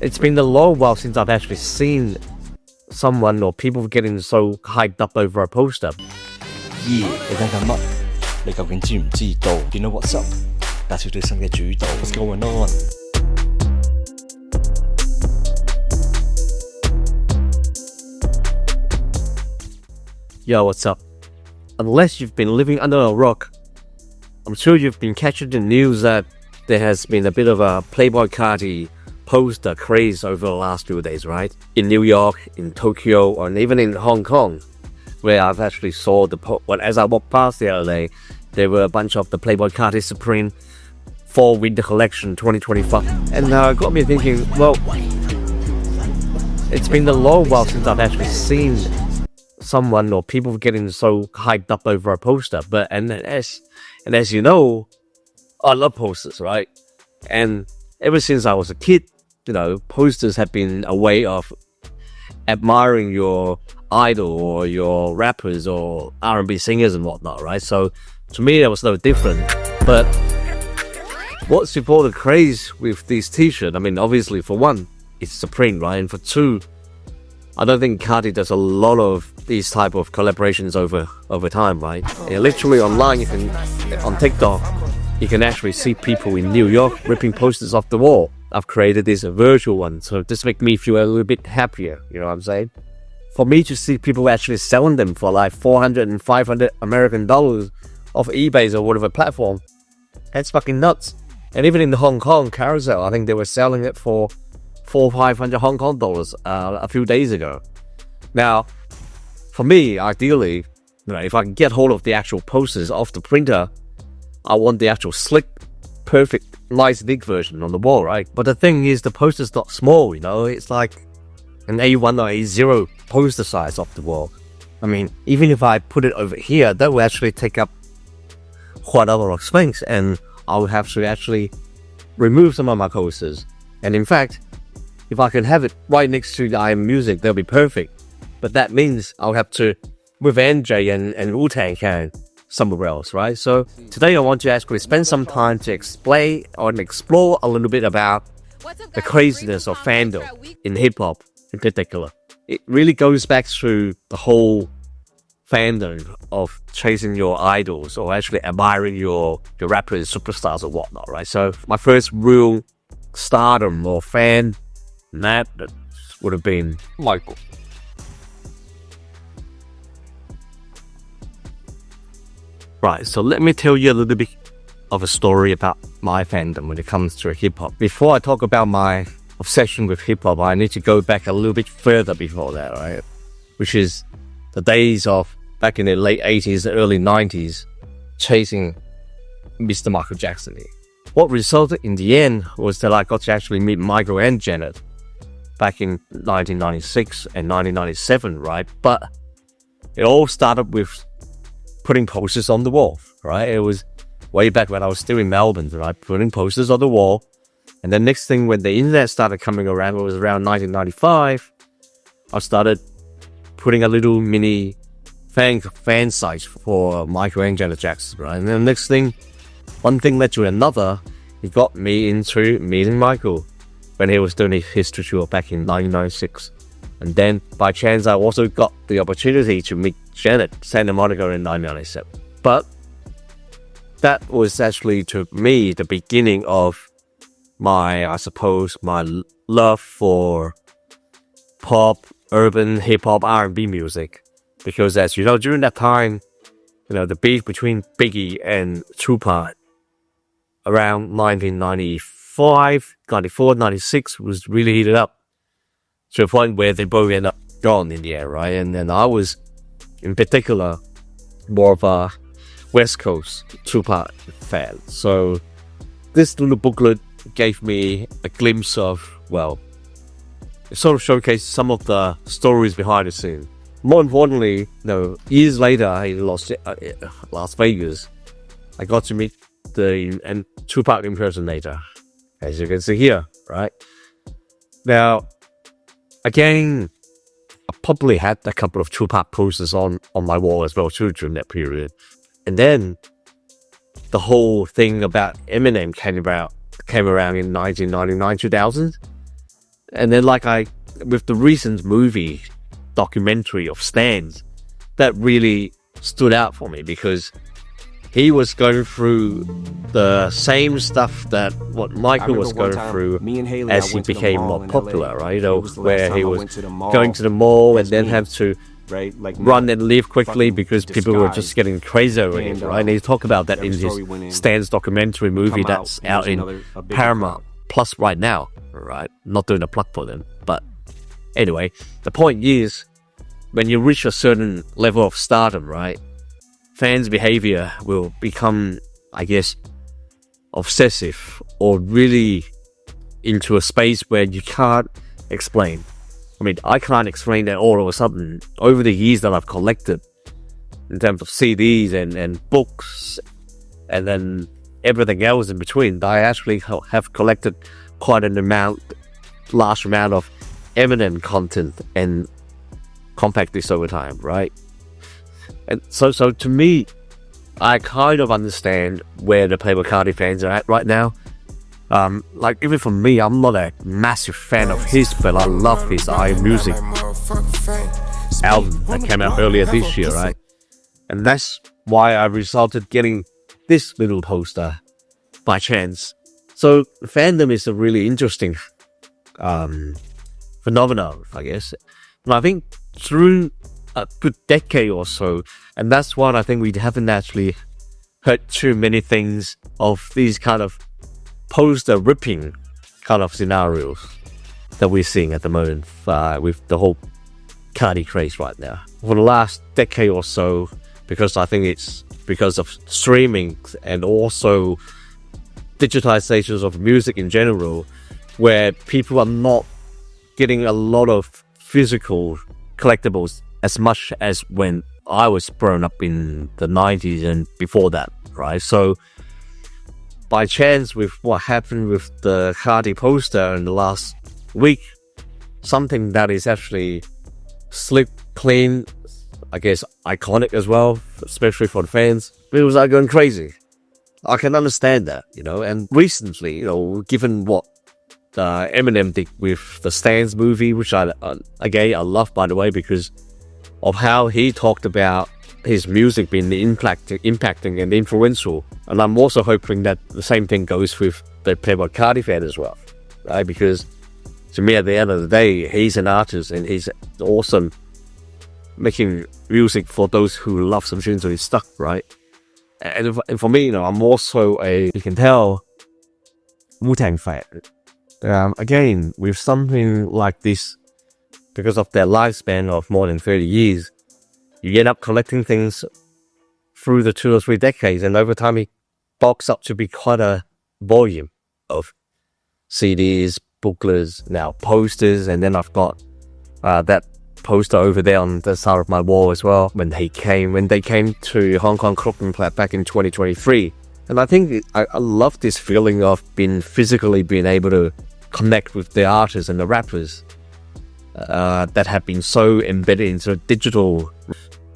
It's been a long while since I've actually seen someone or people getting so hyped up over a poster. Yeah，你睇緊乜？你究竟知唔知道 ？You know what's up？ 帶住最新嘅主導 ，What's going on？ Yo, what's up? Unless you've been living under a rock, I'm sure you've been catching the news that there has been a bit of a Playboi Carti poster craze over the last few days, right? In New York, in Tokyo, and even in Hong Kong, where I've actually saw as I walked past the other day, there were a bunch of the Playboi Carti Supreme Fall Winter Collection 2025. And it got me thinking, well, it's been a long while since I've actually seen someone or people getting so hyped up over a poster. And as you know, I love posters, right? And ever since I was a kid, posters have been a way of admiring your idol or your rappers or R&B singers and whatnot, right? So to me, that was no different. But what's the craze with this t-shirt? I mean, obviously, for one, it's Supreme, right? And for two, I don't think Carti does a lot of these type of collaborations over time, right? Literally online, on TikTok, you can actually see people in New York ripping posters off the wall. I've created this virtual one, so this makes me feel a little bit happier, you know what I'm saying? For me to see people actually selling them for like $400 and $500 American dollars off eBay or whatever platform, that's fucking nuts. And even in the Hong Kong carousel, I think they were selling it for $400 or $500 Hong Kong dollars a few days ago. Now, for me, ideally, if I can get hold of the actual posters off the printer, I want the actual slick, perfect, nice big version on the wall, right? But the thing is, the poster's not small, it's like an A1 or A0 poster size off the wall. I mean, even if I put it over here, that will actually take up quite a lot of space, and I will have to actually remove some of my posters. And in fact, if I can have it right next to the IM Music, that'll be perfect. But that means I'll have to move NJ and Wu-Tang Clan somewhere else, right? So today I want to actually spend some time to explain or explore a little bit about the craziness of fandom in hip-hop in particular. It really goes back to the whole fandom of chasing your idols or actually admiring your rappers, superstars or whatnot, right? So my first real stardom or fan, that would have been Michael. Right, so let me tell you a little bit of a story about my fandom when it comes to hip-hop. Before I talk about my obsession with hip-hop, I need to go back a little bit further before that, right? Which is the days of back in the late 80s, early 90s, chasing Mr. Michael Jackson. What resulted in the end was that I got to actually meet Michael and Janet back in 1996 and 1997, right? But it all started with putting posters on the wall, right? It was way back when I was still in Melbourne, right? Putting posters on the wall. And then next thing, when the internet started coming around, it was around 1995, I started putting a little mini fan site for Michael and Janet Jackson, right? And then next thing, one thing led to another. It got me into meeting Michael when he was doing his history tour back in 1996. And then, by chance, I also got the opportunity to meet Janet, Santa Monica in 1997. But that was actually, to me, the beginning of my love for pop, urban, hip-hop, R&B music. Because as you know, during that time, the beef between Biggie and Tupac around 1995, 94, 96 was really heated up to a point where they both ended up gone in the air, right? And then I was, in particular, more of a West Coast Tupac fan. So this little booklet gave me a glimpse of, it sort of showcased some of the stories behind the scene. More importantly, years later in Las Vegas, I got to meet the Tupac impersonator, as you can see here, right? Now, again, I probably had a couple of Tupac posters on my wall as well too during that period. And then the whole thing about Eminem came around in 1999, 2000. And then with the recent movie documentary of Stans, that really stood out for me because he was going through the same stuff that what Michael was going through as he became more popular, right? You know, where he was going to the mall and then have to run and leave quickly because people were just getting crazy over him, right? And he talked about that in his Stan's documentary movie that's out in Paramount Plus right now, right? Not doing a plug for them, but anyway, the point is, when you reach a certain level of stardom, right, fans' behavior will become, I guess, obsessive or really into a space where you can't explain. I mean, I can't explain that all of a sudden. Over the years that I've collected, in terms of CDs and books, and then everything else in between, I actually have collected quite an large amount of Eminem content and compact disc over time, right? And so to me, I kind of understand where the Playboi Carti fans are at right now. Even for me, I'm not a massive fan of his, but I love his iMusic album that came out earlier this year, right? And that's why I resulted getting this little poster by chance. So fandom is a really interesting phenomenon, I guess. And I think through a good decade or so, and that's what I think we haven't actually heard too many things of these kind of poster ripping kind of scenarios that we're seeing at the moment with the whole Carti craze right now. For the last decade or so, because I think it's because of streaming and also digitizations of music in general, where people are not getting a lot of physical collectibles as much as when I was growing up in the 90s and before that, right? So by chance, with what happened with the Carti poster in the last week, something that is actually slick, clean, I guess iconic as well, especially for the fans, people are going crazy. I can understand that, you know. And recently, you know, given what Eminem did with the Stans movie, which I love, by the way, because of how he talked about his music being impacting and influential. And I'm also hoping that the same thing goes with the Playboi Carti fan as well, right? Because to me, at the end of the day, he's an artist and he's awesome making music for those who love some tunes of his stuff, right? And for me, you know, I'm also you can tell, Wu-Tang fan. Again, with something like this, because of their lifespan of more than 30 years, you end up collecting things through the 2 or 3 decades, and over time it bulks up to be quite a volume of CDs, booklets, now posters, and then I've got that poster over there on the side of my wall as well when they came to Hong Kong Crooklyn back in 2023. And I think I love this feeling of being able to connect with the artists and the rappers that have been so embedded into digital.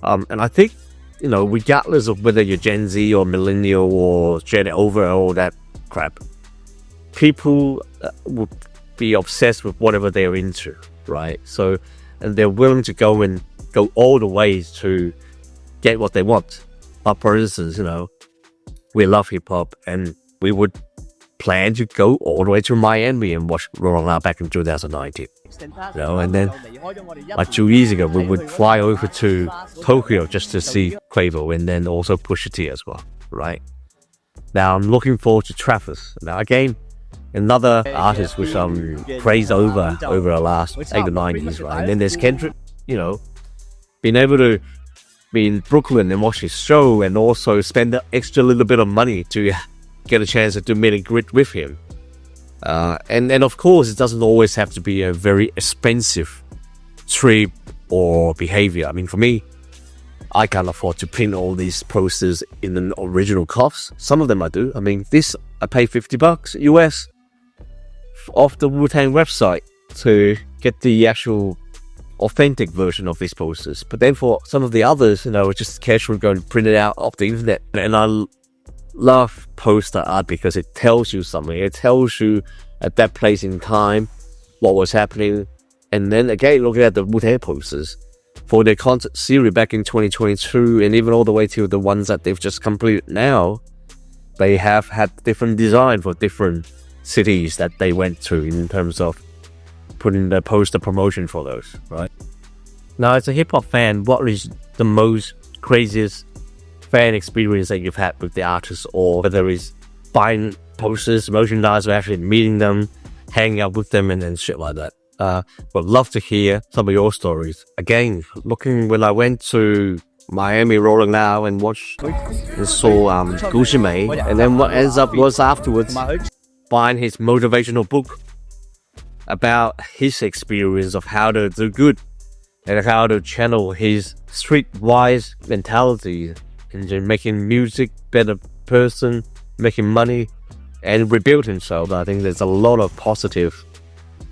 And I think, you know, regardless of whether you're Gen Z or millennial or Gen over all that crap, people would be obsessed with whatever they're into, right? So, and they're willing to go all the ways to get what they want. But for instance, you know, we love hip hop, and we would plan to go all the way to Miami and watch Rolling Loud back in 2019. You know, and then like 2 years ago, we would fly over to Tokyo just to see Quavo and then also Pusha T as well, right? Now I'm looking forward to Travis. Now again, another artist which I'm praised over the last 8 or 9 years, right? And then there's Kendrick, you know, being able to be in Brooklyn and watch his show and also spend the extra little bit of money to get a chance to do meet and greet with him. And of course, it doesn't always have to be a very expensive trip or behavior. I mean, for me, I can't afford to print all these posters in an original cost. Some of them I do. I mean, this, I pay $50 US off the Wu-Tang website to get the actual authentic version of these posters. But then for some of the others, you know, it's just casual going to print it out off the internet. And I love poster art because it tells you something. It tells you at that place in time what was happening. And then again, looking at the Wu-Tang posters for their concert series back in 2022, and even all the way to the ones that they've just completed now, they have had different design for different cities that they went to in terms of putting the poster promotion for those, right? Now, as a hip-hop fan, what is the most craziest fan experience that you've had with the artists, or whether it's buying posters, merchandise, or actually meeting them, hanging out with them, and shit like that? Would love to hear some of your stories. Again, looking when I went to Miami Rolling Loud and watched and saw Gucci Mane, and then what ends up was afterwards buying his motivational book about his experience of how to do good and how to channel his streetwise mentality into making music, better person, making money, and rebuild himself. I think there's a lot of positive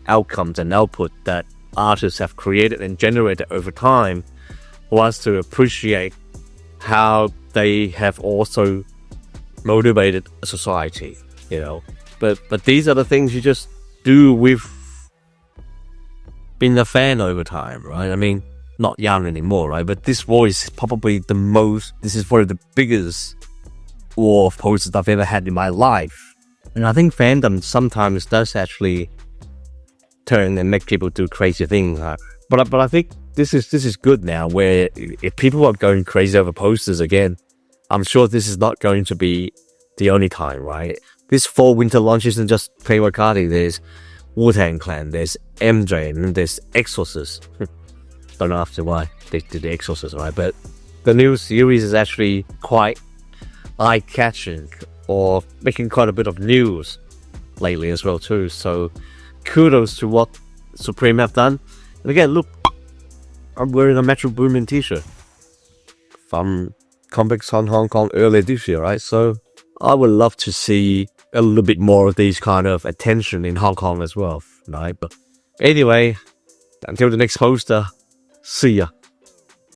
outcomes and output that artists have created and generated over time for us to appreciate how they have also motivated a society, you know. But these are the things you just do with being a fan over time, right? I mean, not young anymore, right? But this war is probably this is one of the biggest war of posters I've ever had in my life. And I think fandom sometimes does actually turn and make people do crazy things. But I think this is good now, where if people are going crazy over posters again, I'm sure this is not going to be the only time, right? This fall winter launch isn't just Playboi Carti. There's Wu-Tang Clan, there's MJ, and there's Exorcist. Don't know after why they did the Exorcist, right? But the new series is actually quite eye-catching, or making quite a bit of news lately as well too. So kudos to what Supreme have done. And again, look, I'm wearing a Metro Boomin t-shirt from Comic-Con Hong Kong earlier this year, right? So I would love to see a little bit more of these kind of attention in Hong Kong as well, right? But anyway, until the next poster, see ya.